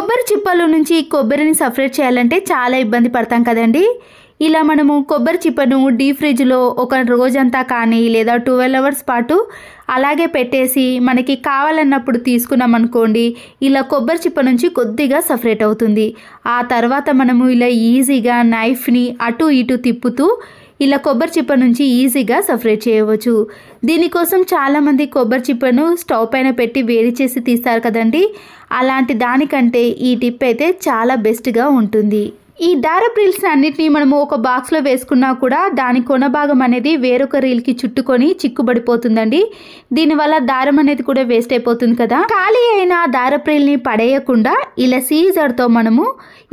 కొబ్బరి చిప్పల నుంచి కొబ్బరిని సపరేట్ చేయాలంటే చాలా ఇబ్బంది పడతాం కదండి. ఇలా మనము కొబ్బరి చిప్పను డీప్ ఫ్రిడ్జ్లో ఒక రోజంతా కానీ లేదా 12 అవర్స్ పాటు అలాగే పెట్టేసి మనకి కావాలన్నప్పుడు తీసుకున్నాం అనుకోండి, ఇలా కొబ్బరి చిప్ప నుంచి కొద్దిగా సపరేట్ అవుతుంది. ఆ తర్వాత మనము ఇలా ఈజీగా నైఫ్ని అటు ఇటు తిప్పుతూ ఇలా కొబ్బరి చిప్ప నుంచి ఈజీగా సపరేట్ చేయవచ్చు. దీనికోసం చాలామంది కొబ్బరి చిప్పను స్టవ్ పైన పెట్టి వేడి చేసి తీస్తారు కదండి. అలాంటి దానికంటే ఈ టిప్ అయితే చాలా బెస్ట్గా ఉంటుంది. ఈ దారపు రీల్స్ అన్నిటినీ మనము ఒక బాక్స్లో వేసుకున్నా కూడా దాని కొన భాగం అనేది వేరొక రీల్కి చుట్టుకొని చిక్కుబడిపోతుందండి. దీనివల్ల దారం అనేది కూడా వేస్ట్ అయిపోతుంది కదా. ఖాళీ అయిన దారపు రీల్ని పడేయకుండా ఇలా సీజర్తో మనము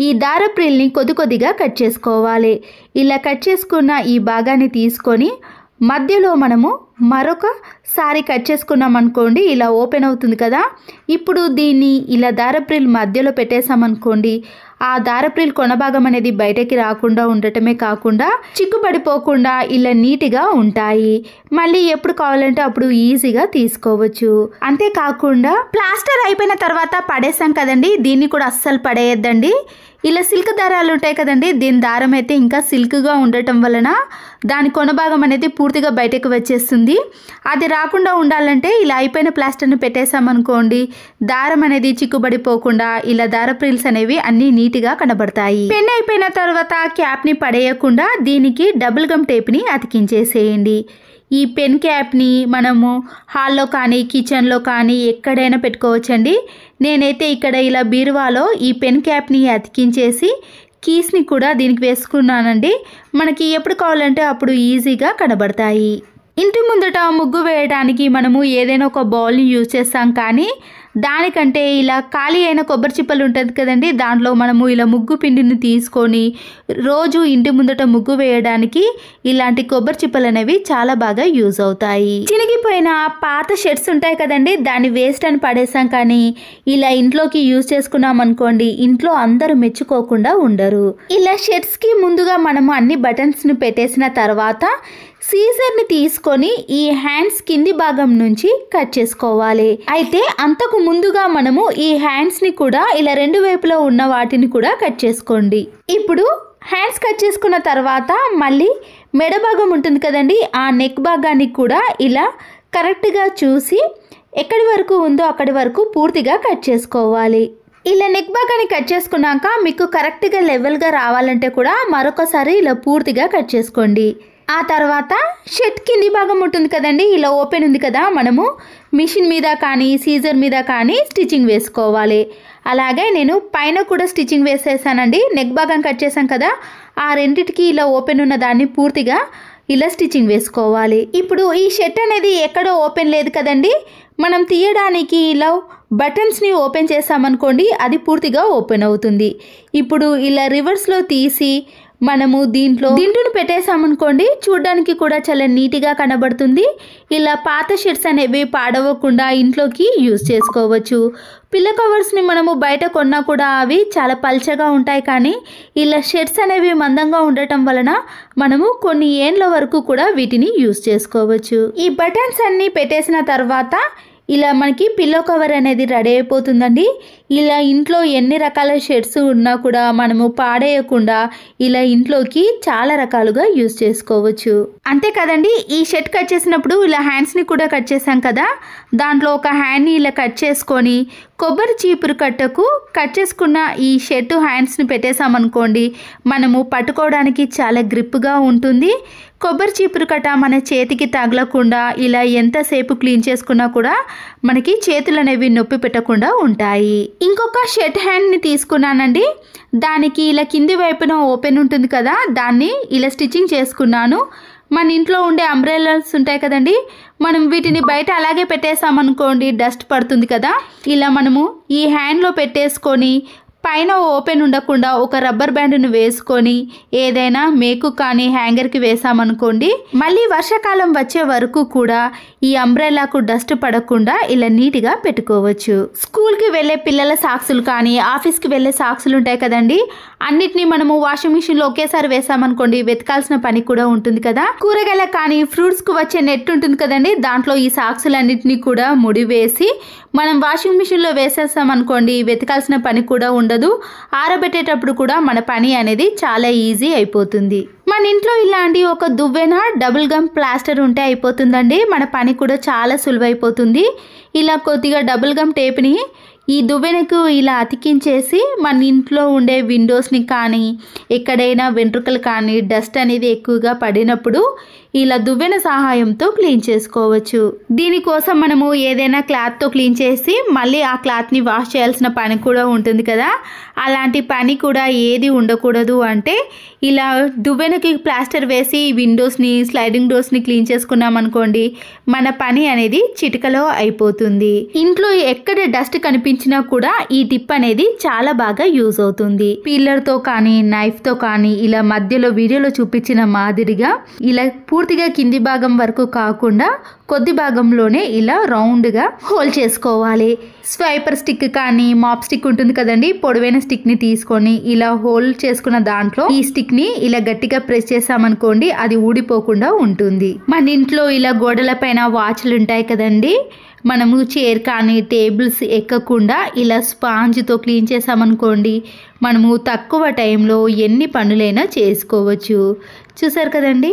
ఈ దారపు రీల్ని కొద్దిగా కట్ చేసుకోవాలి. ఇలా కట్ చేసుకున్న ఈ భాగాన్ని తీసుకొని మధ్యలో మనము మరొకసారి కట్ చేసుకున్నాం అనుకోండి, ఇలా ఓపెన్ అవుతుంది కదా. ఇప్పుడు దీన్ని ఇలా దారపు రీల్ మధ్యలో పెట్టేసామనుకోండి, ఆ దారపు రీల్ కొన భాగం అనేది బయటకి రాకుండా ఉండటమే కాకుండా చిక్కుపడిపోకుండా ఇలా నీట్గా ఉంటాయి. మళ్ళీ ఎప్పుడు కావాలంటే అప్పుడు ఈజీగా తీసుకోవచ్చు. అంతేకాకుండా ప్లాస్టర్ అయిపోయిన తర్వాత పడేసాం కదండి, దీన్ని కూడా అస్సలు పడేయద్దండి. ఇలా సిల్క్ దారాలు ఉంటాయి కదండి, దీని దారం అయితే ఇంకా సిల్క్గా ఉండటం వలన దాని కొన భాగం అనేది పూర్తిగా బయటకు వచ్చేస్తుంది. అది రాకుండా ఉండాలంటే ఇలా అయిపోయిన ప్లాస్టర్ని పెట్టేసామనుకోండి, దారం అనేది చిక్కుబడిపోకుండా ఇలా దారపు రీల్స్ అనేవి అన్నీ నీట్గా కనబడతాయి. పెన్ అయిపోయిన తర్వాత క్యాప్ని పడేయకుండా దీనికి డబుల్ గమ్ టేప్ని అతికించేసేయండి. ఈ పెన్ క్యాప్ని మనము హాల్లో కానీ కిచెన్లో కానీ ఎక్కడైనా పెట్టుకోవచ్చండి. నేనైతే ఇక్కడ ఇలా బీరువాలో ఈ పెన్ క్యాప్ని అతికించేసి కీస్ని కూడా దీనికి వేసుకున్నానండి. మనకి ఎప్పుడు కావాలంటే అప్పుడు ఈజీగా కనబడతాయి. ఇంటి ముందట ముగ్గు వేయడానికి మనము ఏదైనా ఒక బౌల్ని యూజ్ చేస్తాం, కానీ దానికంటే ఇలా ఖాళీ అయిన కొబ్బరి చిప్పలు ఉంటుంది కదండి, దాంట్లో మనము ఇలా ముగ్గు పిండిని తీసుకొని రోజు ఇంటి ముందట ముగ్గు వేయడానికి ఇలాంటి కొబ్బరి చిప్పలు అనేవి చాలా బాగా యూజ్ అవుతాయి. చినిగిపోయిన పాత షర్ట్స్ ఉంటాయి కదండి, దాన్ని వేస్ట్ అని పడేసాం, కానీ ఇలా ఇంట్లోకి యూజ్ చేసుకున్నాం అనుకోండి, ఇంట్లో అందరూ మెచ్చుకోకుండా ఉండరు. ఇలా షర్ట్స్కి ముందుగా మనము అన్ని బటన్స్ని పెట్టేసిన తర్వాత సీజర్ని తీసుకొని ఈ హ్యాండ్స్ కింది భాగం నుంచి కట్ చేసుకోవాలి. అయితే అంతకు ముందుగా మనము ఈ హ్యాండ్స్ని కూడా ఇలా రెండు వైపులో ఉన్న వాటిని కూడా కట్ చేసుకోండి. ఇప్పుడు హ్యాండ్స్ కట్ చేసుకున్న తర్వాత మళ్ళీ మెడ భాగం ఉంటుంది కదండి, ఆ నెక్ భాగాన్ని కూడా ఇలా కరెక్ట్గా చూసి ఎక్కడి వరకు ఉందో అక్కడి వరకు పూర్తిగా కట్ చేసుకోవాలి. ఇలా నెక్ భాగాన్ని కట్ చేసుకున్నాక మీకు కరెక్ట్గా లెవెల్గా రావాలంటే కూడా మరొకసారి ఇలా పూర్తిగా కట్ చేసుకోండి. ఆ తర్వాత షర్ట్ కింది భాగం ఉంటుంది కదండి, ఇలా ఓపెన్ ఉంది కదా, మనము మిషన్ మీద కానీ సీజర్ మీద కానీ స్టిచ్చింగ్ వేసుకోవాలి. అలాగే నేను పైన కూడా స్టిచ్చింగ్ వేసేసానండి. నెక్ భాగం కట్ చేసాం కదా, ఆ రెండిటికి ఇలా ఓపెన్ ఉన్న దాన్ని పూర్తిగా ఇలా స్టిచ్చింగ్ వేసుకోవాలి. ఇప్పుడు ఈ షర్ట్ అనేది ఎక్కడో ఓపెన్ లేదు కదండి, మనం తీయడానికి ఇలా బటన్స్ని ఓపెన్ చేసామనుకోండి, అది పూర్తిగా ఓపెన్ అవుతుంది. ఇప్పుడు ఇలా రివర్స్లో తీసి మనము దీంట్లో దిండును పెట్టేసామనుకోండి, చూడడానికి కూడా చాలా నీట్గా కనబడుతుంది. ఇలా పాత షర్ట్స్ అనేవి పాడవకుండా ఇంట్లోకి యూజ్ చేసుకోవచ్చు. పిల్ల కవర్స్ని మనము బయట కొన్నా కూడా అవి చాలా పల్చగా ఉంటాయి, కానీ ఇలా షర్ట్స్ అనేవి మందంగా ఉండటం వలన మనము కొన్ని ఏండ్ల వరకు కూడా వీటిని యూజ్ చేసుకోవచ్చు. ఈ బటన్స్ అన్నీ పెట్టేసిన తర్వాత ఇలా మనకి పిల్లో కవర్ అనేది రెడీ అయిపోతుందండి. ఇలా ఇంట్లో ఎన్ని రకాల షర్ట్స్ ఉన్నా కూడా మనము పాడేయకుండా ఇలా ఇంట్లోకి చాలా రకాలుగా యూజ్ చేసుకోవచ్చు. అంతే కదండి, ఈ షర్ట్ కట్ చేసినప్పుడు ఇలా హ్యాండ్స్ని కూడా కట్ చేసాం కదా, దాంట్లో ఒక హ్యాండ్ని ఇలా కట్ చేసుకొని కొబ్బరి చీపురు కట్టకు కట్ చేసుకున్న ఈ షర్ట్ హ్యాండ్స్ని పెట్టేసామనుకోండి, మనము పట్టుకోవడానికి చాలా గ్రిప్గా ఉంటుంది. కొబ్బరి చీపురు కట్ట మన చేతికి తగలకుండా ఇలా ఎంతసేపు క్లీన్ చేసుకున్నా కూడా మనకి చేతులు అనేవి నొప్పి పెట్టకుండా ఉంటాయి. ఇంకొక షర్ట్ హ్యాండ్ని తీసుకున్నానండి, దానికి ఇలా కింది వైపున ఓపెన్ ఉంటుంది కదా, దాన్ని ఇలా స్టిచ్చింగ్ చేసుకున్నాను. మన ఇంట్లో ఉండే అంబ్రెల్లాస్ ఉంటాయి కదండి, మనం వీటిని బయట అలాగే పెట్టేసామనుకోండి డస్ట్ పడుతుంది కదా, ఇలా మనము ఈ హ్యాండ్లో పెట్టేసుకొని పైన ఓపెన్ ఉండకుండా ఒక రబ్బర్ బ్యాండ్ను వేసుకొని ఏదైనా మేకు కానీ హ్యాంగర్కి వేసామనుకోండి, మళ్ళీ వర్షాకాలం వచ్చే వరకు కూడా ఈ అంబ్రెల్లాకు డస్ట్ పడకుండా ఇలా నీట్గా పెట్టుకోవచ్చు. స్కూల్కి వెళ్ళే పిల్లల సాక్సులు కానీ ఆఫీస్కి వెళ్ళే సాక్సులు ఉంటాయి కదండి, అన్నిటినీ మనము వాషింగ్ మిషన్లో ఒకేసారి వేసామనుకోండి వెతకాల్సిన పని కూడా ఉంటుంది కదా. కూరగాయల కానీ ఫ్రూట్స్కు వచ్చే నెట్ ఉంటుంది కదండి, దాంట్లో ఈ సాక్సులన్నిటినీ కూడా ముడివేసి మనం వాషింగ్ మిషన్లో వేసేస్తామనుకోండి వెతకాల్సిన పని కూడా ఉండదు. ఆరబెట్టేటప్పుడు కూడా మన పని అనేది చాలా ఈజీ అయిపోతుంది. మన ఇంట్లో ఇలాంటి ఒక దువ్వెన డబుల్ గమ్ ప్లాస్టర్ ఉంటే అయిపోతుందండి. మన పని కూడా చాలా సులువైపోతుంది. ఇలా కొద్దిగా డబుల్ గమ్ టేప్ని ఈ దువ్వెనకు ఇలా అతికించేసి మన ఇంట్లో ఉండే విండోస్ని కానీ ఎక్కడైనా వెంట్రుకలు కానీ డస్ట్ అనేది ఎక్కువగా పడినప్పుడు ఇలా దువ్వెన సహాయంతో క్లీన్ చేసుకోవచ్చు. దీనికోసం మనము ఏదైనా క్లాత్తో క్లీన్ చేసి మళ్ళీ ఆ క్లాత్ని వాష్ చేయాల్సిన పని కూడా ఉంటుంది కదా, అలాంటి పని కూడా ఏది ఉండకూడదు అంటే ఇలా దువ్వెనకి ప్లాస్టర్ వేసి విండోస్ని స్లైడింగ్ డోర్స్ని క్లీన్ చేసుకున్నాం అనుకోండి మన పని అనేది చిటికలో అయిపోతుంది. ఇంట్లో ఎక్కడ డస్ట్ కనిపించినా కూడా ఈ టిప్ అనేది చాలా బాగా యూజ్ అవుతుంది. పీలర్తో కానీ నైఫ్తో కానీ ఇలా మధ్యలో వీడియోలో చూపించిన మాదిరిగా ఇలా పూర్తిగా కింది భాగం వరకు కాకుండా కొద్ది భాగంలోనే ఇలా రౌండ్గా హోల్ చేసుకోవాలి. స్వైపర్ స్టిక్ కానీ మాప్ స్టిక్ ఉంటుంది కదండి, పొడవైన స్టిక్ని తీసుకొని ఇలా హోల్ చేసుకున్న దాంట్లో ఈ స్టిక్ని ఇలా గట్టిగా ప్రెస్ చేసామనుకోండి అది ఊడిపోకుండా ఉంటుంది. మన ఇంట్లో ఇలా గోడల పైన వాచ్లు ఉంటాయి కదండి, మనము చైర్ కానీ టేబుల్స్ ఎక్కకుండా ఇలా స్పాంజ్తో క్లీన్ చేసామనుకోండి మనము తక్కువ టైంలో ఎన్ని పనులైనా చేసుకోవచ్చు. చూసారు కదండి,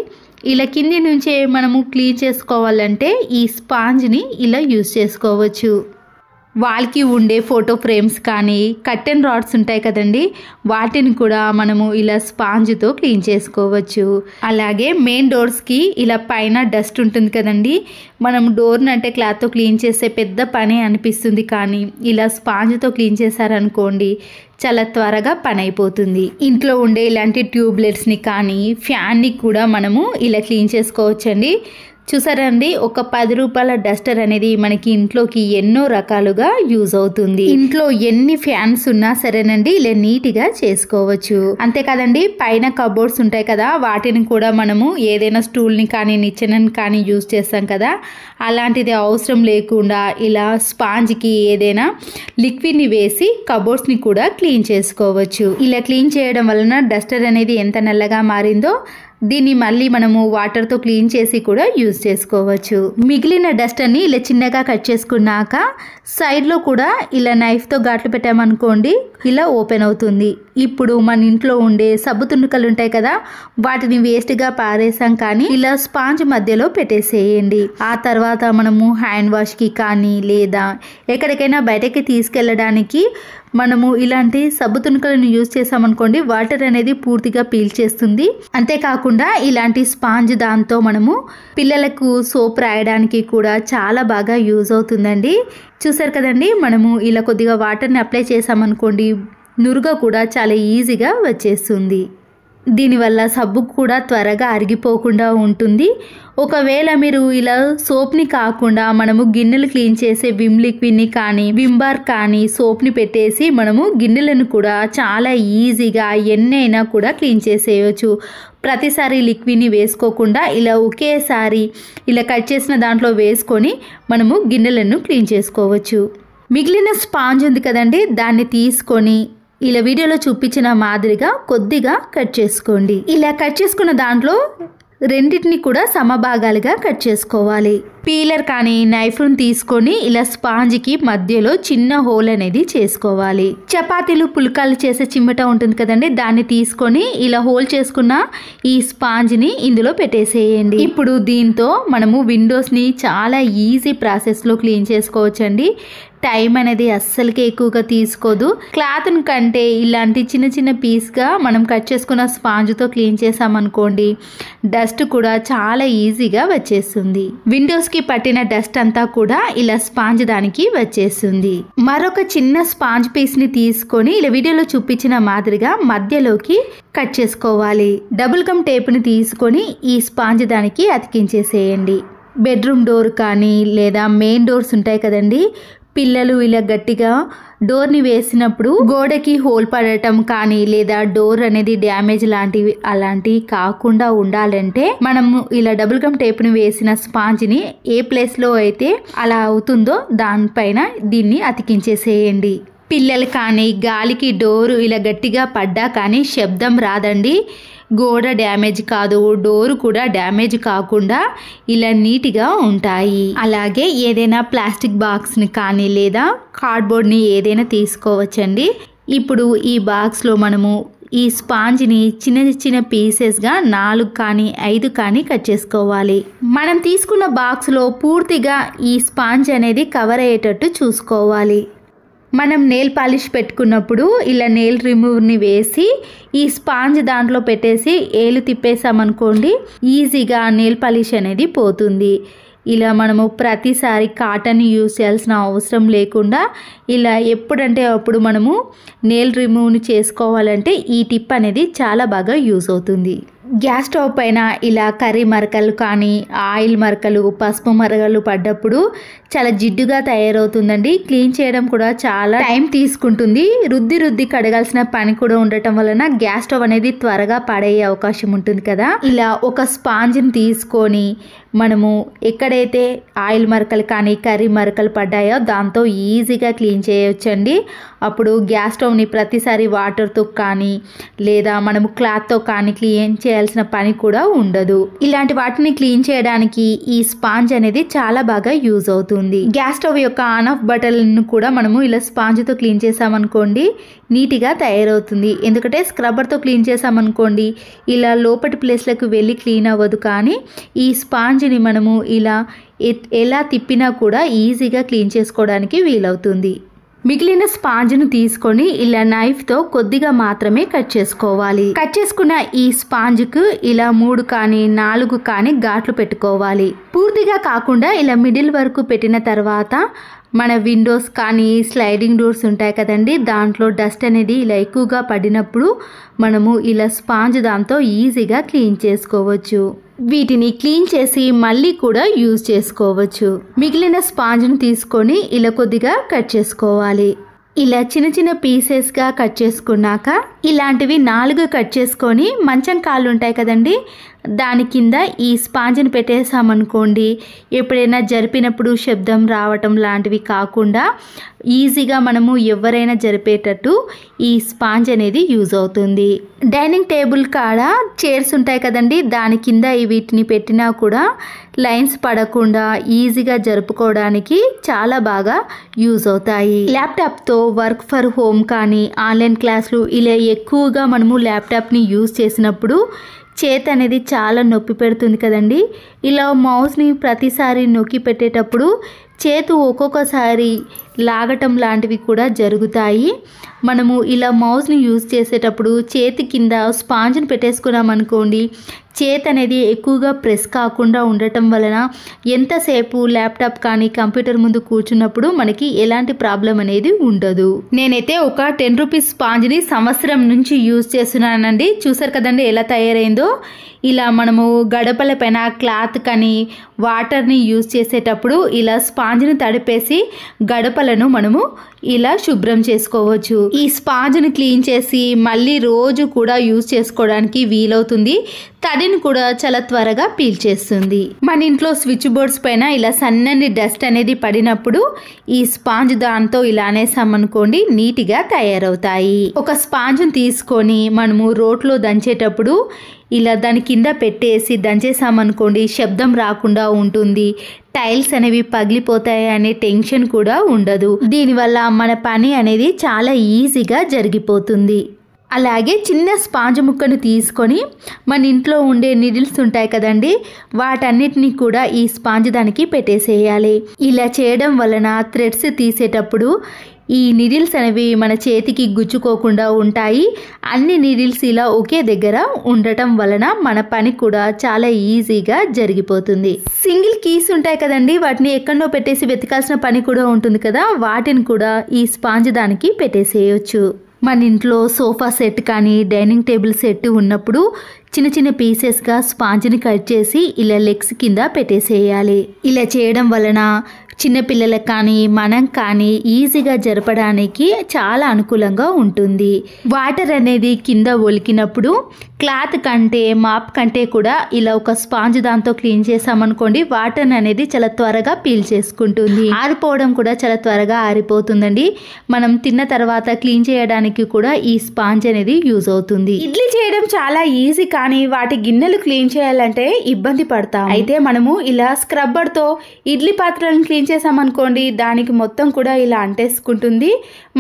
ఇలా కింది నుంచే మనము క్లీన్ చేసుకోవాలంటే ఈ స్పాంజ్ని ఇలా యూజ్ చేసుకోవచ్చు. వాల్కి ఉండే ఫోటో ఫ్రేమ్స్ కానీ కర్టెన్ రాడ్స్ ఉంటాయి కదండి, వాటిని కూడా మనము ఇలా స్పాంజ్తో క్లీన్ చేసుకోవచ్చు. అలాగే మెయిన్ డోర్స్కి ఇలా పైన డస్ట్ ఉంటుంది కదండి, మనం డోర్ని అంటే క్లాత్తో క్లీన్ చేసే పెద్ద పని అనిపిస్తుంది, కానీ ఇలా స్పాంజ్తో క్లీన్ చేశారనుకోండి చాలా త్వరగా పని అయిపోతుంది. ఇంట్లో ఉండే ఇలాంటి ట్యూబ్లెట్స్ని కానీ ఫ్యాన్ని కూడా మనము ఇలా క్లీన్ చేసుకోవచ్చండి. చూసారండి, ఒక 10 రూపాయల డస్టర్ అనేది మనకి ఇంట్లోకి ఎన్నో రకాలుగా యూజ్ అవుతుంది. ఇంట్లో ఎన్ని ఫ్యాన్స్ ఉన్నా సరేనండి ఇలా నీట్గా చేసుకోవచ్చు. అంతేకాదండి, పైన కబోర్డ్స్ ఉంటాయి కదా, వాటిని కూడా మనము ఏదైనా స్టూల్ని కానీ నిచ్చెనని కానీ యూజ్ చేస్తాం కదా, అలాంటిది అవసరం లేకుండా ఇలా స్పాంజ్కి ఏదైనా లిక్విడ్ని వేసి కబోర్డ్స్ని కూడా క్లీన్ చేసుకోవచ్చు. ఇలా క్లీన్ చేయడం వలన డస్టర్ అనేది ఎంత నల్లగా మారిందో దీన్ని మళ్ళీ మనము వాటర్తో క్లీన్ చేసి కూడా యూజ్ చేసుకోవచ్చు. మిగిలిన డస్టర్ని ఇలా చిన్నగా కట్ చేసుకున్నాక సైడ్లో కూడా ఇలా నైఫ్తో ఘాట్లు పెట్టామనుకోండి ఇలా ఓపెన్ అవుతుంది. ఇప్పుడు మన ఇంట్లో ఉండే సబ్బు తుణుకలు ఉంటాయి కదా, వాటిని వేస్ట్గా పారేసాం కానీ ఇలా స్పాంజ్ మధ్యలో పెట్టేసేయండి. ఆ తర్వాత మనము హ్యాండ్ వాష్కి కానీ లేదా ఎక్కడికైనా బయటకి తీసుకెళ్ళడానికి మనము ఇలాంటి సబ్బు తుణుకలను యూజ్ చేసామనుకోండి వాటర్ అనేది పూర్తిగా పీల్చేస్తుంది. అంతేకాకుండా ఇలాంటి స్పాంజ్ దాంతో మనము పిల్లలకు సోప్ రాయడానికి కూడా చాలా బాగా యూజ్ అవుతుందండి. చూసారు కదండి, మనము ఇలా కొద్దిగా వాటర్ని అప్లై చేసామనుకోండి నురుగ కూడా చాలా ఈజీగా వచ్చేస్తుంది. దీనివల్ల సబ్బు కూడా త్వరగా అరిగిపోకుండా ఉంటుంది. ఒకవేళ మీరు ఇలా సోప్ని కాకుండా మనము గిన్నెలు క్లీన్ చేసే విమ్ లిక్విడ్ని కానీ విమ్ బార్ కానీ సోప్ని పెట్టేసి మనము గిన్నెలను కూడా చాలా ఈజీగా ఎన్నైనా కూడా క్లీన్ చేసేయచ్చు. ప్రతిసారి లిక్విడ్ని వేసుకోకుండా ఇలా ఒకేసారి ఇలా కట్ చేసిన దాంట్లో వేసుకొని మనము గిన్నెలను క్లీన్ చేసుకోవచ్చు. మిగిలిన స్పాంజ్ ఉంది కదండి, దాన్ని తీసుకొని ఇలా వీడియోలో చూపించిన మాదిరిగా కొద్దిగా కట్ చేసుకోండి. ఇలా కట్ చేసుకున్న దాంట్లో రెండింటిని కూడా సమభాగాలుగా కట్ చేసుకోవాలి. పీలర్ కానీ నైఫ్ను తీసుకొని ఇలా స్పాంజ్కి మధ్యలో చిన్న హోల్ అనేది చేసుకోవాలి. చపాతీలు పుల్కాలు చేసే చిమ్మట ఉంటుంది కదండి, దాన్ని తీసుకొని ఇలా హోల్ చేసుకున్న ఈ స్పాంజ్ని ఇందులో పెట్టేసేయండి. ఇప్పుడు దీంతో మనము విండోస్ని చాలా ఈజీ ప్రాసెస్లో క్లీన్ చేసుకోవచ్చండి. టైం అనేది అస్సలకే ఎక్కువగా తీసుకోదు. క్లాత్ కంటే ఇలాంటి చిన్న చిన్న పీస్గా మనం కట్ చేసుకున్న స్పాంజ్తో క్లీన్ చేసామనుకోండి డస్ట్ కూడా చాలా ఈజీగా వచ్చేస్తుంది. విండోస్కి పట్టిన డస్ట్ అంతా కూడా ఇలా స్పాంజ్ దానికి వచ్చేస్తుంది. మరొక చిన్న స్పాంజ్ పీస్ని తీసుకొని ఇలా వీడియోలో చూపించిన మాదిరిగా మధ్యలోకి కట్ చేసుకోవాలి. డబుల్ గమ్ టేప్ని తీసుకొని ఈ స్పాంజ్ దానికి అతికించేసేయండి. బెడ్రూమ్ డోర్ కానీ లేదా మెయిన్ డోర్స్ ఉంటాయి కదండి, పిల్లలు ఇలా గట్టిగా డోర్ని వేసినప్పుడు గోడకి హోల్ పడటం కానీ లేదా డోర్ అనేది డ్యామేజ్ అలాంటివి కాకుండా ఉండాలంటే మనము ఇలా డబుల్ గమ్ టేప్ని వేసిన స్పాంజ్ని ఏ ప్లేస్లో అయితే అలా అవుతుందో దానిపైన దీన్ని అతికించేసేయండి. పిల్లలు కానీ గాలికి డోరు ఇలా గట్టిగా పడ్డా కానీ శబ్దం రాదండి. గోడ డ్యామేజ్ కాదు, డోరు కూడా డ్యామేజ్ కాకుండా ఇలా నీట్గా ఉంటాయి. అలాగే ఏదైనా ప్లాస్టిక్ బాక్స్ని కానీ లేదా కార్డ్బోర్డ్ని ఏదైనా తీసుకోవచ్చండి. ఇప్పుడు ఈ బాక్స్లో మనము ఈ స్పాంజ్ని చిన్న చిన్న పీసెస్గా 4 కానీ 5 కానీ కట్ చేసుకోవాలి. మనం తీసుకున్న బాక్స్లో పూర్తిగా ఈ స్పాంజ్ అనేది కవర్ అయ్యేటట్టు చూసుకోవాలి. మనం నెయిల్ పాలిష్ పెట్టుకున్నప్పుడు ఇలా నెయిల్ రిమూవర్ని వేసి ఈ స్పాంజ్ దాంట్లో పెట్టేసి ఏలు తిప్పేసామనుకోండి, ఈజీగా నెయిల్ పాలిష్ అనేది పోతుంది. ఇలా మనము ప్రతిసారి కాటన్ యూజ్ చేయాల్సిన అవసరం లేకుండా ఇలా ఎప్పుడంటే అప్పుడు మనము నెయిల్ రిమూవ్ని చేసుకోవాలంటే ఈ టిప్ అనేది చాలా బాగా యూజ్ అవుతుంది. గ్యాస్ స్టవ్ పైన ఇలా కర్రీ మరకలు కానీ ఆయిల్ మరకలు, పసుపు మరకలు పడ్డప్పుడు చాలా జిడ్డుగా తయారవుతుందండి. క్లీన్ చేయడం కూడా చాలా టైం తీసుకుంటుంది. రుద్ది కడగాల్సిన పని కూడా ఉండటం వలన గ్యాస్ స్టవ్ అనేది త్వరగా పాడయ్యే అవకాశం ఉంటుంది కదా. ఇలా ఒక స్పాంజ్ని తీసుకొని మనము ఎక్కడైతే ఆయిల్ మరకలు కానీ కర్రీ మరకలు పడ్డాయో దాంతో ఈజీగా క్లీన్ చేయొచ్చండి. అప్పుడు గ్యాస్ స్టవ్ని ప్రతిసారి వాటర్తో కానీ లేదా మనము క్లాత్తో కానీ క్లీన్ చేయాల్సిన పని కూడా ఉండదు. ఇలాంటి వాటిని క్లీన్ చేయడానికి ఈ స్పాంజ్ అనేది చాలా బాగా యూజ్ అవుతుంది. గ్యాస్ స్టవ్ యొక్క ఆన్ ఆఫ్ బటన్ కూడా మనము ఇలా స్పాంజ్తో క్లీన్ చేసామనుకోండి నీట్గా తయారవుతుంది. ఎందుకంటే స్క్రబ్బర్తో క్లీన్ చేసామనుకోండి ఇలా లోపటి ప్లేస్లకు వెళ్ళి క్లీన్ అవ్వదు. కానీ ఈ స్పాంజ్ని మనము ఇలా ఎలా తిప్పినా కూడా ఈజీగా క్లీన్ చేసుకోవడానికి వీలవుతుంది. మిగిలిన స్పాంజ్ను తీసుకొని ఇలా నైఫ్తో కొద్దిగా మాత్రమే కట్ చేసుకోవాలి. కట్ చేసుకున్న ఈ స్పాంజ్కు ఇలా 3 కానీ 4 కానీ ఘాట్లు పెట్టుకోవాలి. పూర్తిగా కాకుండా ఇలా మిడిల్ వరకు పెట్టిన తర్వాత మన విండోస్ కానీ స్లైడింగ్ డోర్స్ ఉంటాయి కదండి, దాంట్లో డస్ట్ అనేది ఇలా ఎక్కువగా పడినప్పుడు మనము ఇలా స్పాంజ్ దాంతో ఈజీగా క్లీన్ చేసుకోవచ్చు. వీటిని క్లీన్ చేసి మళ్ళీ కూడా యూజ్ చేసుకోవచ్చు. మిగిలిన స్పాంజ్ను తీసుకొని ఇలా కొద్దిగా కట్ చేసుకోవాలి. ఇలా చిన్న చిన్న పీసెస్గా కట్ చేసుకున్నాక ఇలాంటివి 4 కట్ చేసుకొని మంచం కాళ్ళు ఉంటాయి కదండి, దాని కింద ఈ స్పాంజ్ని పెట్టేసామనుకోండి ఎప్పుడైనా జరిపినప్పుడు శబ్దం రావటం లాంటివి కాకుండా ఈజీగా మనము ఎవరైనా జరిపేటట్టు ఈ స్పాంజ్ అనేది యూజ్ అవుతుంది. డైనింగ్ టేబుల్ కాడ చైర్స్ ఉంటాయి కదండి, దాని కింద వీటిని పెట్టినా కూడా లైన్స్ పడకుండా ఈజీగా జరుపుకోవడానికి చాలా బాగా యూజ్ అవుతాయి. ల్యాప్టాప్తో వర్క్ ఫర్ హోమ్ కానీ ఆన్లైన్ క్లాసులు ఇలా ఎక్కువగా మనము ల్యాప్టాప్ని యూజ్ చేసినప్పుడు చేతి అనేది చాలా నొప్పి పెడుతుంది కదండి. ఇలా మౌస్ని ప్రతిసారి నొక్కి పెట్టేటప్పుడు చేతు ఒక్కొక్కసారి లాగటం లాంటివి కూడా జరుగుతాయి. మనము ఇలా మౌస్ని యూజ్ చేసేటప్పుడు చేతి కింద స్పాంజ్ని పెట్టేసుకున్నామనుకోండి చేతి అనేది ఎక్కువగా ప్రెస్ కాకుండా ఉండటం వలన ఎంతసేపు ల్యాప్టాప్ కానీ కంప్యూటర్ ముందు కూర్చున్నప్పుడు మనకి ఎలాంటి ప్రాబ్లం అనేది ఉండదు. నేనైతే ఒక 10 రూపీస్ స్పాంజ్ని సంవత్సరం నుంచి యూజ్ చేస్తున్నానండి. చూసారు కదండి ఎలా తయారైందో. ఇలా మనము గడపల పైన క్లాత్ కానీ వాటర్ని యూజ్ చేసేటప్పుడు ఇలా స్పాంజ్ని తడిపేసి గడపలను మనము ఇలా శుభ్రం చేసుకోవచ్చు. ఈ స్పాంజ్ని క్లీన్ చేసి మళ్ళీ రోజు కూడా యూజ్ చేసుకోవడానికి వీలవుతుంది. తడిని కూడా చాలా త్వరగా పీల్చేస్తుంది. మన ఇంట్లో స్విచ్ బోర్డ్స్ పైన ఇలా సన్నని డస్ట్ అనేది పడినప్పుడు ఈ స్పాంజ్ దాంతో ఇలా అనేసామనుకోండి నీట్గా తయారవుతాయి. ఒక స్పాంజ్ని తీసుకొని మనము రోట్లో దంచేటప్పుడు ఇలా దాని కింద పెట్టేసి దంచేసామనుకోండి శబ్దం రాకుండా ఉంటుంది. టైల్స్ అనేవి పగిలిపోతాయి అనే టెన్షన్ కూడా ఉండదు. దీనివల్ల మన పని అనేది చాలా ఈజీగా జరిగిపోతుంది. అలాగే చిన్న స్పాంజ్ ముక్కను తీసుకొని మన ఇంట్లో ఉండే నీడిల్స్ ఉంటాయి కదండి, వాటన్నిటిని కూడా ఈ స్పాంజ్ దానికి పెట్టేసేయాలి. ఇలా చేయడం వలన థ్రెడ్స్ తీసేటప్పుడు ఈ నీడిల్స్ అనేవి మన చేతికి గుచ్చుకోకుండా ఉంటాయి. అన్ని నీడిల్స్ ఇలా ఒకే దగ్గర ఉండటం వలన మన పని కూడా చాలా ఈజీగా జరిగిపోతుంది. సింగిల్ కీస్ ఉంటాయి కదండి, వాటిని ఎక్కడో పెట్టేసి వెతకాల్సిన పని కూడా ఉంటుంది కదా, వాటిని కూడా ఈ స్పాంజ్ దానికి పెట్టేసేయచ్చు. మన ఇంట్లో సోఫా సెట్ కానీ డైనింగ్ టేబుల్ సెట్ ఉన్నప్పుడు చిన్న చిన్న పీసెస్గా స్పాంజ్ని కట్ చేసి ఇలా లెగ్స్ కింద పెట్టేసేయాలి. ఇలా చేయడం వలన చిన్నపిల్లలకు కానీ మనం కానీ ఈజీగా జరపడానికి చాలా అనుకూలంగా ఉంటుంది. వాటర్ అనేది కింద ఒలికినప్పుడు క్లాత్ కంటే మాప్ కంటే కూడా ఇలా ఒక స్పాంజ్ దాంతో క్లీన్ చేసామనుకోండి వాటర్ అనేది చాలా త్వరగా పీల్ చేసుకుంటుంది. ఆరిపోవడం కూడా చాలా త్వరగా ఆరిపోతుందండి. మనం తిన్న తర్వాత క్లీన్ చేయడానికి కూడా ఈ స్పాంజ్ అనేది యూజ్ అవుతుంది. ఇడ్లీ చేయడం చాలా ఈజీ కానీ వాటి గిన్నెలు క్లీన్ చేయాలంటే ఇబ్బంది పడతాం. అయితే మనము ఇలా స్క్రబ్బర్తో ఇడ్లీ పాత్రలను క్లీన్ చేసామనుకోండి దానికి మొత్తం కూడా ఇలా అంటేసుకుంటుంది.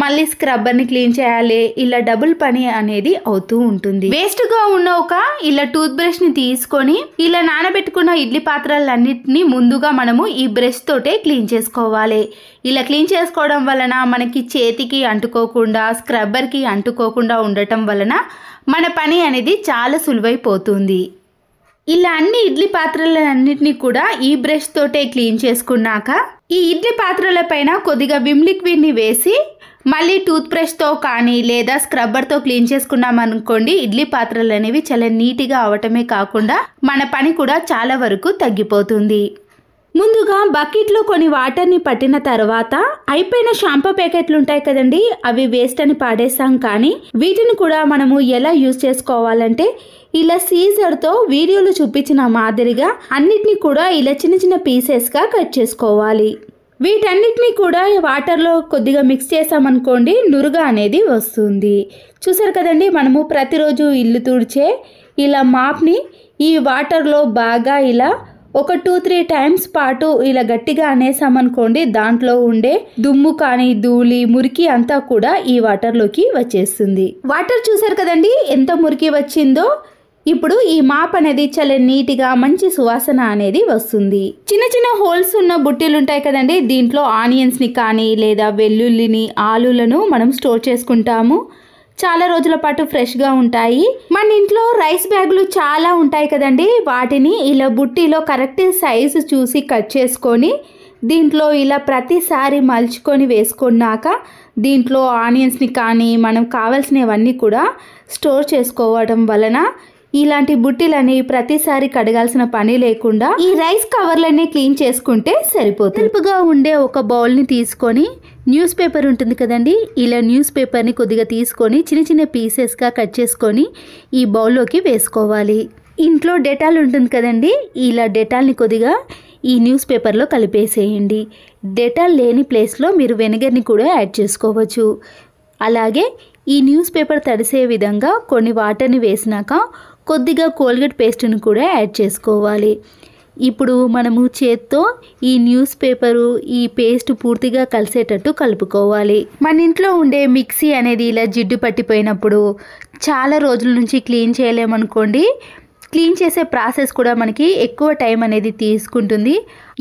మళ్ళీ స్క్రబ్బర్ని క్లీన్ చేయాలి, ఇలా డబుల్ పని అనేది అవుతూ ఉంటుంది. వేస్ట్గా ఉన్న ఒక ఇలా టూత్ బ్రష్ ని తీసుకొని ఇలా నానబెట్టుకున్న ఇడ్లీ పాత్రలన్నిటిని ముందుగా మనము ఈ బ్రష్ తోటే క్లీన్ చేసుకోవాలి. ఇలా క్లీన్ చేసుకోవడం వలన మనకి చేతికి అంటుకోకుండా స్క్రబ్బర్కి అంటుకోకుండా ఉండటం వలన మన పని అనేది చాలా సులువైపోతుంది. ఇలా అన్ని ఇడ్లీ పాత్రలన్నిటిని కూడా ఈ బ్రష్ తోటే క్లీన్ చేసుకున్నాక ఈ ఇడ్లీ పాత్రల పైన కొద్దిగా విమ్ లిక్విడ్ ని వేసి మళ్ళీ టూత్ బ్రష్తో కానీ లేదా స్క్రబ్బర్తో క్లీన్ చేసుకున్నాం అనుకోండి ఇడ్లీ పాత్రలు అనేవి చాలా నీట్గా అవటమే కాకుండా మన పని కూడా చాలా వరకు తగ్గిపోతుంది. ముందుగా బకెట్లో కొన్ని వాటర్ని పట్టిన తర్వాత అయిపోయిన షాంపూ ప్యాకెట్లు ఉంటాయి కదండి అవి వేస్ట్ అని పాడేస్తాం. కానీ వీటిని కూడా మనము ఎలా యూజ్ చేసుకోవాలంటే ఇలా సీజర్తో వీడియోలో చూపించిన మాదిరిగా అన్నిటిని కూడా ఇలా చిన్న చిన్న పీసెస్గా కట్ చేసుకోవాలి. వీటన్నిటిని కూడా వాటర్లో కొద్దిగా మిక్స్ చేసామనుకోండి నురుగా అనేది వస్తుంది. చూసారు కదండి మనము ప్రతిరోజు ఇల్లు తుడిచే ఇలా మాప్ని ఈ వాటర్లో బాగా ఇలా ఒక 2-3 టైమ్స్ పాటు ఇలా గట్టిగా అనేసామనుకోండి దాంట్లో ఉండే దుమ్ము కానీ ధూళి మురికి అంతా కూడా ఈ వాటర్లోకి వచ్చేస్తుంది. వాటర్ చూసారు కదండి ఎంత మురికి వచ్చిందో. ఇప్పుడు ఈ మాప్ అనేది చాలా నీట్గా మంచి సువాసన అనేది వస్తుంది. చిన్న చిన్న హోల్స్ ఉన్న బుట్టీలు ఉంటాయి కదండి దీంట్లో ఆనియన్స్ని కానీ లేదా వెల్లుల్లిని ఆలులను మనం స్టోర్ చేసుకుంటాము. చాలా రోజుల పాటు ఫ్రెష్గా ఉంటాయి. మన ఇంట్లో రైస్ బ్యాగులు చాలా ఉంటాయి కదండి వాటిని ఇలా బుట్టీలో కరెక్ట్ సైజు చూసి కట్ చేసుకొని దీంట్లో ఇలా ప్రతిసారి మలుచుకొని వేసుకున్నాక దీంట్లో ఆనియన్స్ని కానీ మనం కావాల్సినవన్నీ కూడా స్టోర్ చేసుకోవడం వలన ఇలాంటి బుట్టీలని ప్రతిసారి కడగాల్సిన పని లేకుండా ఈ రైస్ కవర్లన్నీ క్లీన్ చేసుకుంటే సరిపోతుంది. తెలుపుగా ఉండే ఒక బౌల్ని తీసుకొని న్యూస్ పేపర్ ఉంటుంది కదండి ఇలా న్యూస్ పేపర్ని కొద్దిగా తీసుకొని చిన్న చిన్న పీసెస్గా కట్ చేసుకొని ఈ బౌల్లోకి వేసుకోవాలి. ఇంట్లో డెటాల్ ఉంటుంది కదండి ఇలా డెటాల్ని కొద్దిగా ఈ న్యూస్ పేపర్లో కలిపేసేయండి. డెటాల్ లేని ప్లేస్లో మీరు వెనిగర్ని కూడా యాడ్ చేసుకోవచ్చు. అలాగే ఈ న్యూస్ పేపర్ తడిసే విధంగా కొన్ని వాటర్ని వేసినాక కొద్దిగా కోల్గేట్ పేస్ట్ని కూడా యాడ్ చేసుకోవాలి. ఇప్పుడు మనము చేత్తో ఈ న్యూస్ పేపరు ఈ పేస్ట్ పూర్తిగా కలిసేటట్టు కలుపుకోవాలి. మన ఇంట్లో ఉండే మిక్సీ అనేది ఇలా జిడ్డు పట్టిపోయినప్పుడు చాలా రోజుల నుంచి క్లీన్ చేయలేమనుకోండి క్లీన్ చేసే ప్రాసెస్ కూడా మనకి ఎక్కువ టైం అనేది తీసుకుంటుంది.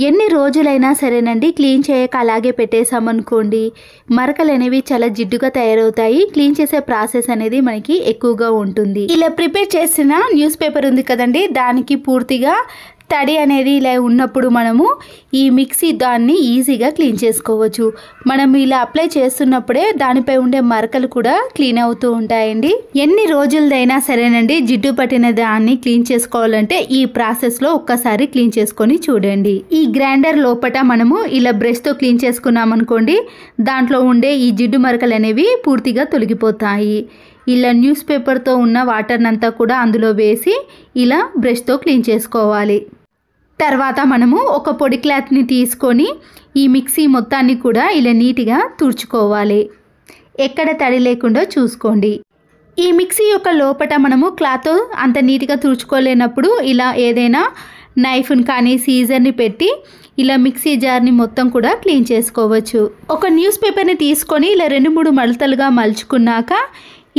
ఎన్ని రోజులైనా సరేనండి క్లీన్ చేయక అలాగే పెట్టేసామనుకోండి మరకలు అనేవి చాలా జిడ్డుగా తయారవుతాయి. క్లీన్ చేసే ప్రాసెస్ అనేది మనకి ఎక్కువగా ఉంటుంది. ఇలా ప్రిపేర్ చేసిన న్యూస్ పేపర్ ఉంది కదండి దానికి పూర్తిగా తడి అనేది ఇలా ఉన్నప్పుడు మనము ఈ మిక్సీ దాన్ని ఈజీగా క్లీన్ చేసుకోవచ్చు. మనం ఇలా అప్లై చేస్తున్నప్పుడే దానిపై ఉండే మరకలు కూడా క్లీన్ అవుతూ ఉంటాయండి. ఎన్ని రోజులదైనా సరేనండి జిడ్డు పట్టిన దాన్ని క్లీన్ చేసుకోవాలంటే ఈ ప్రాసెస్లో ఒక్కసారి క్లీన్ చేసుకొని చూడండి. ఈ గ్రైండర్ లోపట మనము ఇలా బ్రష్తో క్లీన్ చేసుకున్నాం అనుకోండి దాంట్లో ఉండే ఈ జిడ్డు మరకలు అనేవి పూర్తిగా తొలగిపోతాయి. ఇలా న్యూస్ పేపర్తో ఉన్న వాటర్నంతా కూడా అందులో వేసి ఇలా బ్రష్తో క్లీన్ చేసుకోవాలి. తర్వాత మనము ఒక పొడి క్లాత్ని తీసుకొని ఈ మిక్సీ మొత్తాన్ని కూడా ఇలా నీట్గా తుడుచుకోవాలి. ఎక్కడ తడి లేకుండా చూసుకోండి. ఈ మిక్సీ యొక్క లోపట మనము క్లాత్ అంత నీట్గా తుడుచుకోలేనప్పుడు ఇలా ఏదైనా నైఫ్ని కానీ సీజర్ని పెట్టి ఇలా మిక్సీ జార్ని మొత్తం కూడా క్లీన్ చేసుకోవచ్చు. ఒక న్యూస్ పేపర్ని తీసుకొని ఇలా 2-3 మడతలుగా మలుచుకున్నాక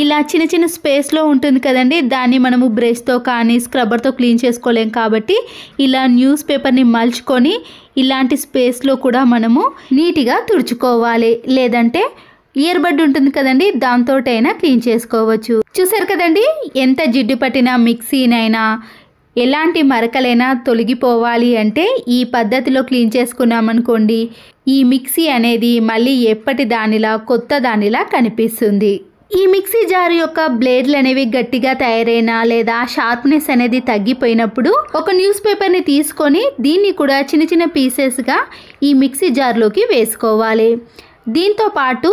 ఇలా చిన్న చిన్న స్పేస్లో ఉంటుంది కదండి దాన్ని మనము బ్రష్తో కానీ స్క్రబ్బర్తో క్లీన్ చేసుకోలేం కాబట్టి ఇలా న్యూస్ పేపర్ని మలుచుకొని ఇలాంటి స్పేస్లో కూడా మనము నీట్గా తుడుచుకోవాలి. లేదంటే ఇయర్ బడ్ ఉంటుంది కదండి దాంతోటైనా క్లీన్ చేసుకోవచ్చు. చూసారు కదండి ఎంత జిడ్డు పట్టిన మిక్సీనైనా ఎలాంటి మరకలైనా తొలగిపోవాలి అంటే ఈ పద్ధతిలో క్లీన్ చేసుకున్నామనుకోండి ఈ మిక్సీ అనేది మళ్ళీ ఎప్పటి దానిలా కొత్త దానిలా కనిపిస్తుంది. ఈ మిక్సీ జార్ యొక్క బ్లేడ్లు అనేవి గట్టిగా తయారైనా లేదా షార్ప్నెస్ అనేది తగ్గిపోయినప్పుడు ఒక న్యూస్ పేపర్ని తీసుకొని దీన్ని కూడా చిన్న చిన్న పీసెస్గా ఈ మిక్సీ జార్లోకి వేసుకోవాలి. దీంతో పాటు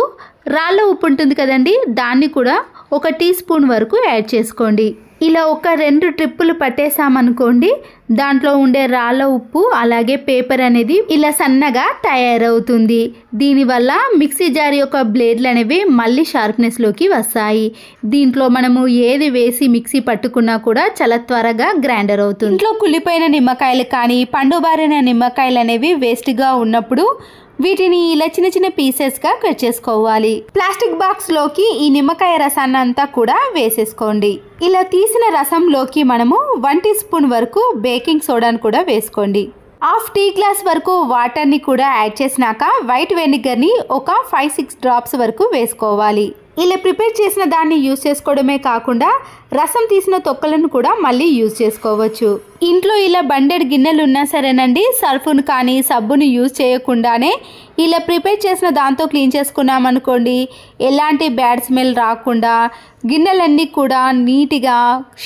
రాళ్ళ ఉప్పు ఉంటుంది కదండి, దాన్ని కూడా 1 టీ స్పూన్ వరకు యాడ్ చేసుకోండి. ఇలా ఒక 2 ట్రిప్పులు పట్టేసామనుకోండి, దాంట్లో ఉండే రాళ్ళ ఉప్పు అలాగే పేపర్ అనేది ఇలా సన్నగా తయారవుతుంది. దీనివల్ల మిక్సీ జార్ యొక్క బ్లేడ్లు అనేవి మళ్ళీ షార్ప్నెస్లోకి వస్తాయి. దీంట్లో మనము ఏది వేసి మిక్సీ పట్టుకున్నా కూడా చాలా త్వరగా గ్రైండర్ అవుతుంది. ఇంట్లో కుళ్ళిపోయిన నిమ్మకాయలు కానీ పండుబారిన నిమ్మకాయలు అనేవి వేస్ట్గా ఉన్నప్పుడు వీటిని ఇలా చిన్న చిన్న పీసెస్గా కట్ చేసుకోవాలి. ప్లాస్టిక్ బాక్స్లోకి ఈ నిమ్మకాయ రసాన్ని అంతా కూడా వేసేసుకోండి. ఇలా తీసిన రసంలోకి మనము 1 టీ స్పూన్ వరకు బేకింగ్ సోడాను కూడా వేసుకోండి. 1/2 టీ గ్లాస్ వరకు వాటర్ని కూడా యాడ్ చేసినాక వైట్ వెనిగర్ని ఒక 5-6 డ్రాప్స్ వరకు వేసుకోవాలి. ఇలా ప్రిపేర్ చేసిన దాన్ని యూజ్ చేసుకోవడమే కాకుండా రసం తీసిన తొక్కలను కూడా మళ్ళీ యూజ్ చేసుకోవచ్చు. ఇంట్లో ఇలా బండెడ్ గిన్నెలు ఉన్నా సరేనండి, సర్ఫును కానీ సబ్బును యూజ్ చేయకుండానే ఇలా ప్రిపేర్ చేసిన దాంతో క్లీన్ చేసుకున్నాం అనుకోండి, ఎలాంటి బ్యాడ్ స్మెల్ రాకుండా గిన్నెలన్నీ కూడా నీట్గా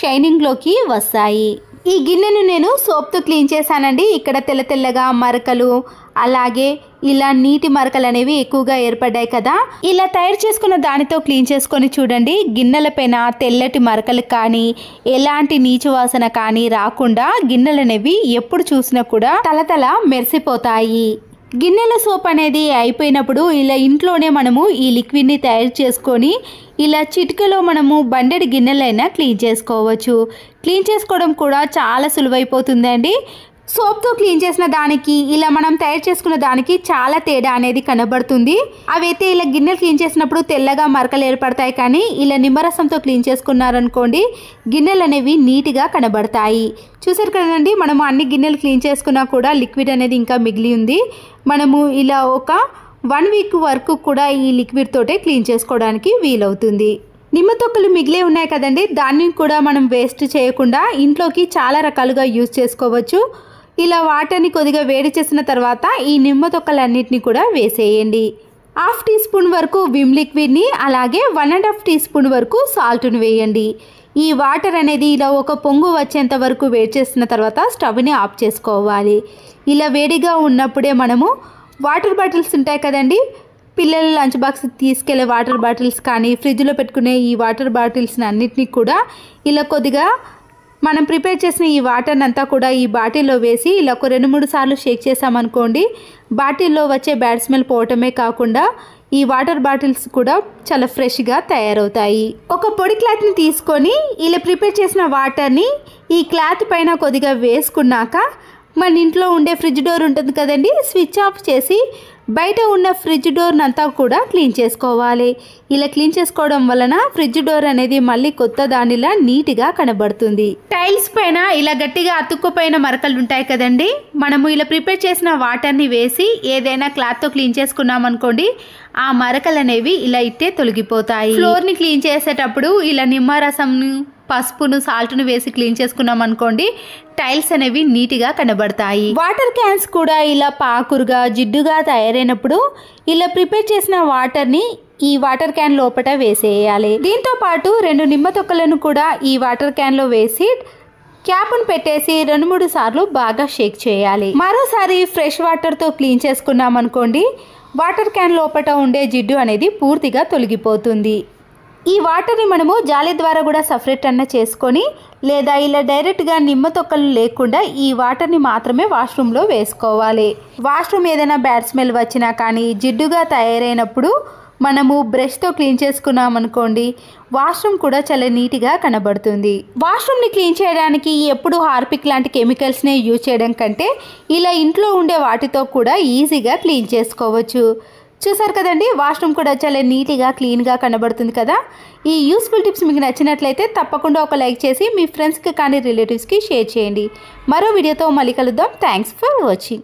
షైనింగ్లోకి వస్తాయి. ఈ గిన్నెను నేను సోప్తో క్లీన్ చేశానండి. ఇక్కడ తెల్ల తెల్లగా మరకలు అలాగే ఇలా నీటి మరకలు అనేవి ఎక్కువగా ఏర్పడ్డాయి కదా. ఇలా తయారు చేసుకున్న దానితో క్లీన్ చేసుకొని చూడండి, గిన్నెల పైన తెల్లటి మరకలు కానీ ఎలాంటి నీచు వాసన కానీ రాకుండా గిన్నెలు అనేవి ఎప్పుడు చూసినా కూడా తలతల మెరిసిపోతాయి. గిన్నెల సోప్ అనేది అయిపోయినప్పుడు ఇలా ఇంట్లోనే మనము ఈ లిక్విడ్ని తయారు చేసుకొని ఇలా చిటికలో మనము బండెడ్ గిన్నెలైనా క్లీన్ చేసుకోవచ్చు. క్లీన్ చేసుకోవడం కూడా చాలా సులువైపోతుందండి. సోప్తో క్లీన్ చేసిన దానికి ఇలా మనం తయారు చేసుకున్న దానికి చాలా తేడా అనేది కనబడుతుంది. అవైతే ఇలా గిన్నెలు క్లీన్ చేసినప్పుడు తెల్లగా మరకలు ఏర్పడతాయి, కానీ ఇలా నిమ్మరసంతో క్లీన్ చేసుకున్నారనుకోండి గిన్నెలు అనేవి నీట్గా కనబడతాయి. చూసారు కదండి, మనము అన్ని గిన్నెలు క్లీన్ చేసుకున్నా కూడా లిక్విడ్ అనేది ఇంకా మిగిలి ఉంది. మనము ఇలా ఒక 1 వీక్ వరకు కూడా ఈ లిక్విడ్ తోటే క్లీన్ చేసుకోవడానికి వీలవుతుంది. నిమ్మ తొక్కలు మిగిలే ఉన్నాయి కదండి, దాన్ని కూడా మనం వేస్ట్ చేయకుండా ఇంట్లోకి చాలా రకాలుగా యూజ్ చేసుకోవచ్చు. ఇలా వాటర్ని కొద్దిగా వేడి చేసిన తర్వాత ఈ నిమ్మ తొక్కలన్నిటిని కూడా వేసేయండి. 1/2 టీ స్పూన్ వరకు విమ్ లిక్విడ్ని అలాగే 1.5 టీ స్పూన్ వరకు సాల్ట్ని వేయండి. ఈ వాటర్ అనేది ఇలా ఒక పొంగు వచ్చేంత వరకు వేడి చేసిన తర్వాత స్టవ్ని ఆఫ్ చేసుకోవాలి. ఇలా వేడిగా ఉన్నప్పుడే మనము వాటర్ బాటిల్స్ ఉంటాయి కదండి, పిల్లల లంచ్ బాక్స్ తీసుకెళ్లే వాటర్ బాటిల్స్ కానీ ఫ్రిడ్జ్లో పెట్టుకునే ఈ వాటర్ బాటిల్స్ని అన్నిటినీ కూడా ఇలా కొద్దిగా మనం ప్రిపేర్ చేసిన ఈ వాటర్ని అంతా కూడా ఈ బాటిల్లో వేసి ఇలా ఒక 2-3 సార్లు షేక్ చేసామనుకోండి, బాటిల్లో వచ్చే బ్యాడ్ స్మెల్ పోవటమే కాకుండా ఈ వాటర్ బాటిల్స్ కూడా చాలా ఫ్రెష్గా తయారవుతాయి. ఒక పొడి క్లాత్ని తీసుకొని ఇలా ప్రిపేర్ చేసిన వాటర్ని ఈ క్లాత్ పైన కొద్దిగా వేసుకున్నాక మన ఇంట్లో ఉండే ఫ్రిడ్జ్ డోర్ ఉంటుంది కదండి, స్విచ్ ఆఫ్ చేసి బయట ఉన్న ఫ్రిడ్జ్ డోర్ని అంతా కూడా క్లీన్ చేసుకోవాలి. ఇలా క్లీన్ చేసుకోవడం వలన ఫ్రిడ్జ్ డోర్ అనేది మళ్ళీ కొత్త దానిలా నీట్గా కనబడుతుంది. టైల్స్ పైన ఇలా గట్టిగా అతుక్కుపోయిన మరకలు ఉంటాయి కదండి, మనము ఇలా ప్రిపేర్ చేసిన వాటర్ని వేసి ఏదైనా క్లాత్తో క్లీన్ చేసుకున్నాం అనుకోండి, ఆ మరకలు అనేవి ఇలా ఇట్టే తొలగిపోతాయి. ఫ్లోర్ని క్లీన్ చేసేటప్పుడు ఇలా నిమ్మరసంను పసుపును సాల్ట్ను వేసి క్లీన్ చేసుకున్నాం అనుకోండి, టైల్స్ అనేవి నీట్గా కనబడతాయి. వాటర్ క్యాన్స్ కూడా ఇలా పాకురుగా జిడ్డుగా తయారైనప్పుడు ఇలా ప్రిపేర్ చేసిన వాటర్ని ఈ వాటర్ క్యాన్ లోపల వేసేయాలి. దీంతో పాటు 2 నిమ్మ తొక్కలను కూడా ఈ వాటర్ క్యాన్లో వేసి క్యాప్ను పెట్టేసి 2-3 సార్లు బాగా షేక్ చేయాలి. మరోసారి ఫ్రెష్ వాటర్తో క్లీన్ చేసుకున్నాం అనుకోండి, వాటర్ క్యాన్ లోపల ఉండే జిడ్డు అనేది పూర్తిగా తొలగిపోతుంది. ఈ వాటర్ని మనము జాలి ద్వారా కూడా సపరేట్ అన్న చేసుకొని లేదా ఇలా డైరెక్ట్గా నిమ్మ తొక్కలు లేకుండా ఈ వాటర్ని మాత్రమే వాష్రూమ్లో వేసుకోవాలి. వాష్రూమ్ ఏదైనా బ్యాడ్ స్మెల్ వచ్చినా కానీ జిడ్డుగా తయారైనప్పుడు మనము బ్రష్తో క్లీన్ చేసుకున్నాం అనుకోండి, వాష్రూమ్ కూడా చాలా నీట్గా కనబడుతుంది. వాష్రూమ్ని క్లీన్ చేయడానికి ఎప్పుడు హార్పిక్ లాంటి కెమికల్స్నే యూజ్ చేయడం కంటే ఇలా ఇంట్లో ఉండే వాటితో కూడా ఈజీగా క్లీన్ చేసుకోవచ్చు. చూసారు కదండి, వాష్రూమ్ కూడా చాలా నీట్గా క్లీన్గా కనబడుతుంది కదా. ఈ యూస్ఫుల్ టిప్స్ మీకు నచ్చినట్లయితే తప్పకుండా ఒక లైక్ చేసి మీ ఫ్రెండ్స్కి కానీ రిలేటివ్స్కి షేర్ చేయండి. మరో వీడియోతో మళ్ళీ కలుద్దాం. Thanks for watching.